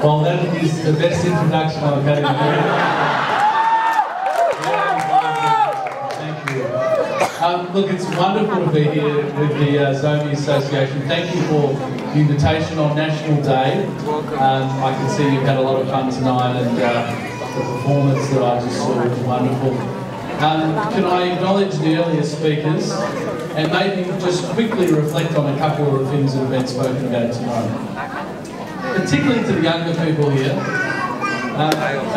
Well, that is the best introduction I've had in a Thank you. Look, it's wonderful to be here with the Zomi Association. Thank you for the invitation on National Day. I can see you've had a lot of fun tonight, and the performance that I just saw was wonderful. Can I acknowledge the earlier speakers and maybe just quickly reflect on a couple of the things that have been spoken about tonight? Particularly to the younger people here,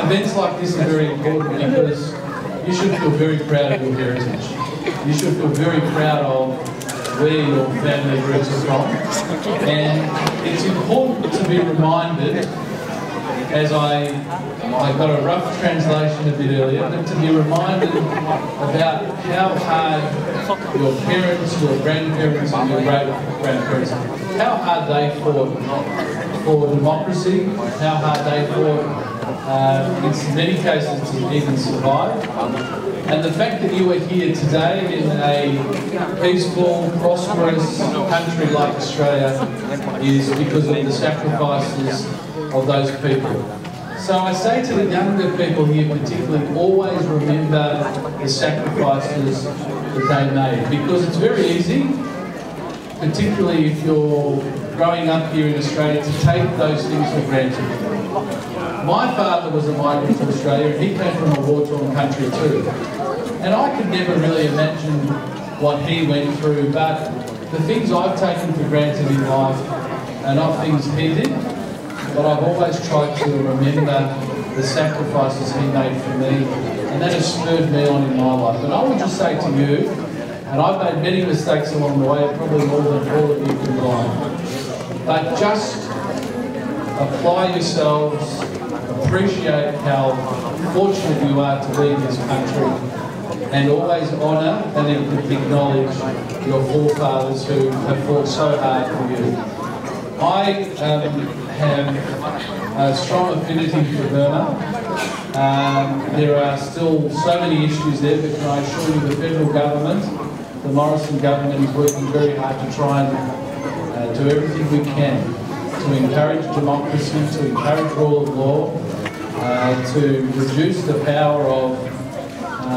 events like this are very important because you should feel very proud of your heritage. You should feel very proud of where your family roots are from. And it's important to be reminded, as I got a rough translation a bit earlier, but to be reminded about how hard your parents, your grandparents and your great-grandparents, how hard they fought for democracy, how hard they fought in many cases to even survive. And the fact that you are here today in a peaceful, prosperous country like Australia is because of the sacrifices of those people. So I say to the younger people here particularly, always remember the sacrifices that they made, because it's very easy, particularly if you're growing up here in Australia, to take those things for granted. My father was a migrant to Australia, and he came from a war-torn country too. And I could never really imagine what he went through, but the things I've taken for granted in life are not things he did, but I've always tried to remember the sacrifices he made for me, and that has spurred me on in my life. And I would just say to you, and I've made many mistakes along the way, probably more than all of you combined, but just apply yourselves, appreciate how fortunate you are to lead this country, and always honour and acknowledge your forefathers who have fought so hard for you. I have a strong affinity for Burma. There are still so many issues there, but can I assure you the federal government, the Morrison government, is working very hard to try and do everything we can to encourage democracy, to encourage rule of law, to reduce the power of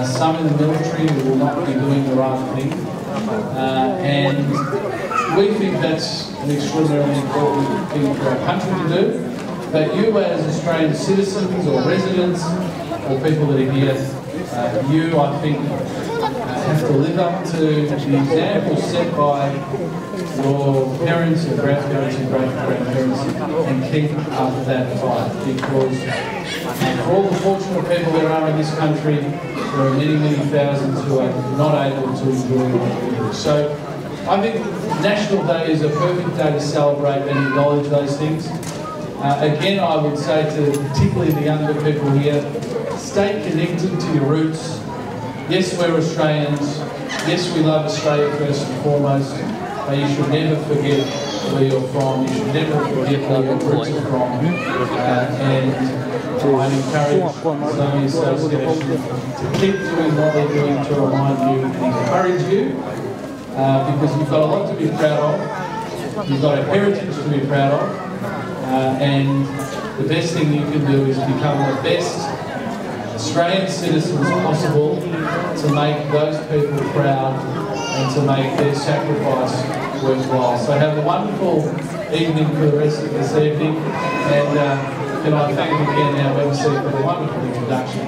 some in the military who will not be doing the right thing. And we think that's an extraordinarily important thing for our country to do. But you as Australian citizens or residents or people that are here, you, I think, have to live up to the example set by your parents, your grandparents and great-grandparents, and keep up that fight, because for all the fortunate people there are in this country, there are many, many thousands who are not able to enjoy what we do. So I think National Day is a perfect day to celebrate and acknowledge those things. Again, I would say to particularly the younger people here, stay connected to your roots. Yes, we're Australians. Yes, we love Australia first and foremost. But you should never forget where you're from. You should never forget where your roots are from. And I encourage Zomi Association to keep doing what they're doing to remind you and encourage you, because you've got a lot to be proud of. You've got a heritage to be proud of. And the best thing you can do is become the best Australian citizens possible to make those people proud and to make their sacrifice worthwhile. So have a wonderful evening for the rest of this evening, and can I thank again our MC for the wonderful introduction.